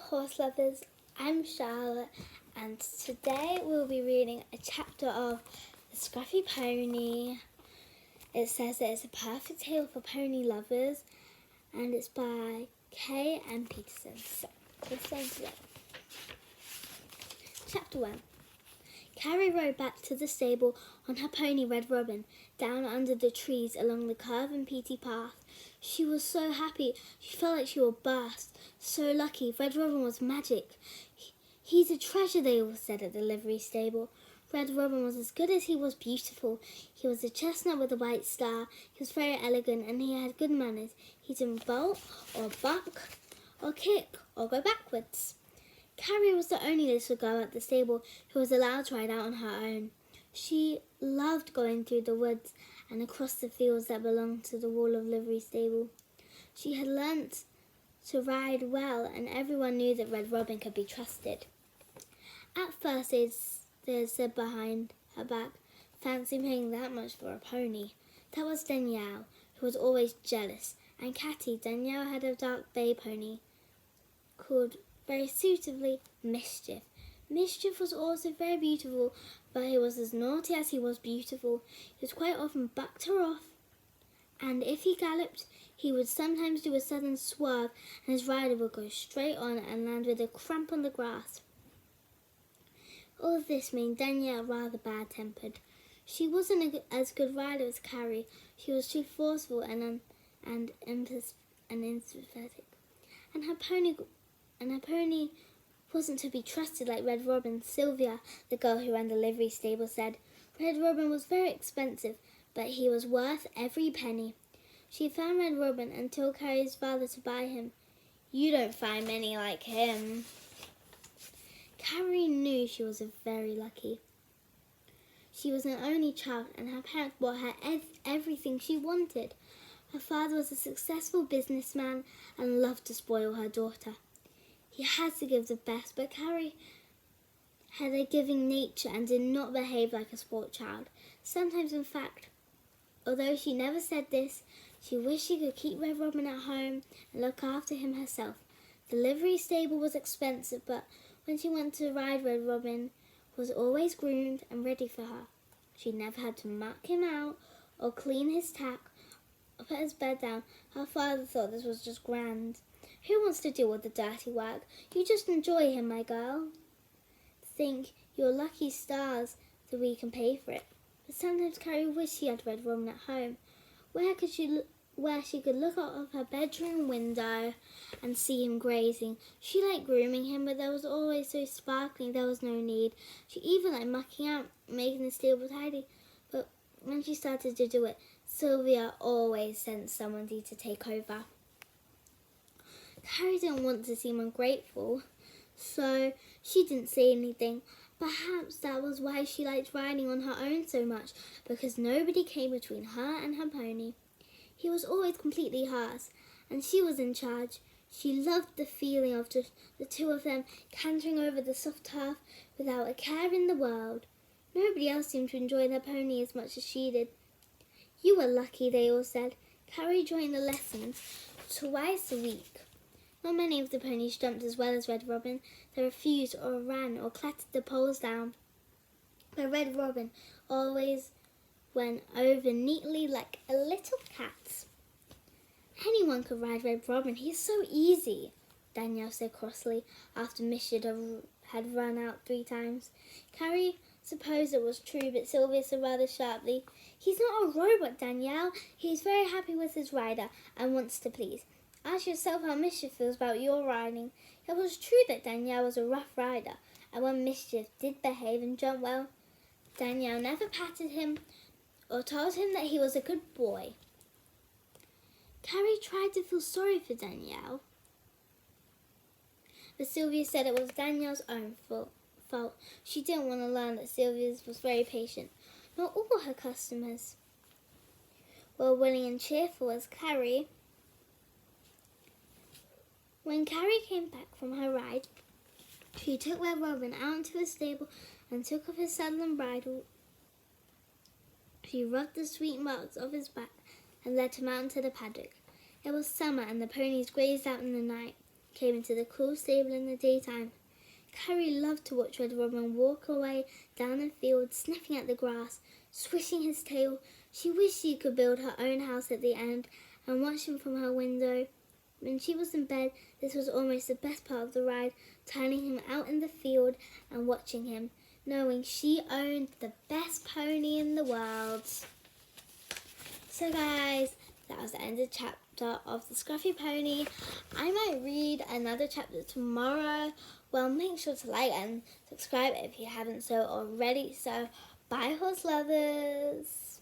horse lovers, I'm Charlotte, and today we'll be reading a chapter of The Scruffy Pony. It says that it's a perfect tale for pony lovers, and it's by Kay and Payton. So, let's get into it. Chapter 1. Carrie rode back to the stable on her pony Red Robin, down under the trees along the curve and peaty path. She was so happy, she felt like she would burst. So lucky, Red Robin was magic. He's a treasure, they all said at the livery stable. Red Robin was as good as he was beautiful. He was a chestnut with a white star. He was very elegant and he had good manners. He didn't bolt or buck or kick or go backwards. Carrie was the only little girl at the stable who was allowed to ride out on her own. She loved going through the woods and across the fields that belonged to the wall of livery stable. She had learnt to ride well, and everyone knew that Red Robin could be trusted. At first they said behind her back, "Fancy paying that much for a pony." That was Danielle, who was always jealous, and Catty. Danielle had a dark bay pony called very suitably Mischief. Mischief was also very beautiful, but he was as naughty as he was beautiful. He would quite often bucked her off, and if he galloped, he would sometimes do a sudden swerve, and his rider would go straight on and land with a cramp on the grass. All of this made Danielle rather bad-tempered. She wasn't as good rider as Carrie. She was too forceful and unsympathetic, and her pony wasn't to be trusted like Red Robin. Sylvia, the girl who ran the livery stable, said Red Robin was very expensive, but he was worth every penny. She found Red Robin and told Carrie's father to buy him. "You don't find many like him." Carrie knew she was very lucky. She was an only child, and her parents bought her everything she wanted. Her father was a successful businessman and loved to spoil her daughter. He had to give the best, but Carrie had a giving nature and did not behave like a spoilt child. Sometimes, in fact, although she never said this, she wished she could keep Red Robin at home and look after him herself. The livery stable was expensive, but when she went to ride, Red Robin was always groomed and ready for her. She never had to muck him out or clean his tack or put his bed down. Her father thought this was just grand. "Who wants to do all the dirty work? You just enjoy him, my girl. Think your lucky stars that we can pay for it." But sometimes Carrie wished she had Red Robin at home, where she could look out of her bedroom window and see him grazing. She liked grooming him, but there was always so sparkling there was no need. She even liked mucking out, making the stable tidy. But when she started to do it, Sylvia always sent somebody to take over. Carrie didn't want to seem ungrateful, so she didn't say anything. Perhaps that was why she liked riding on her own so much, because nobody came between her and her pony. He was always completely hers, and she was in charge. She loved the feeling of just the two of them cantering over the soft turf without a care in the world. Nobody else seemed to enjoy their pony as much as she did. "You were lucky," they all said. Carrie joined the lessons twice a week. Not many of the ponies jumped as well as Red Robin. They refused or ran or clattered the poles down. But Red Robin always went over neatly like a little cat. "Anyone could ride Red Robin. He's so easy," Danielle said crossly after Mischief had run out 3 times. Carrie supposed it was true, but Sylvia said rather sharply, "He's not a robot, Danielle. He's very happy with his rider and wants to please. Ask yourself how Mischief feels about your riding." It was true that Danielle was a rough rider, and when Mischief did behave and jump well, Danielle never patted him or told him that he was a good boy. Carrie tried to feel sorry for Danielle, but Sylvia said it was Danielle's own fault. She didn't want to learn that Sylvia was very patient. Not all her customers were willing and cheerful as Carrie. When Carrie came back from her ride, she took Red Robin out into the stable and took off his saddle and bridle. She rubbed the sweet marks off his back and led him out into the paddock. It was summer and the ponies grazed out in the night. came into the cool stable in the daytime. Carrie loved to watch Red Robin walk away down the field, sniffing at the grass, swishing his tail. She wished she could build her own house at the end and watch him from her window. When she was in bed, this was almost the best part of the ride, turning him out in the field and watching him, knowing she owned the best pony in the world. So guys, that was the end of the chapter of the Scruffy Pony. I might read another chapter tomorrow. Well, make sure to like and subscribe if you haven't so already. So, bye horse lovers.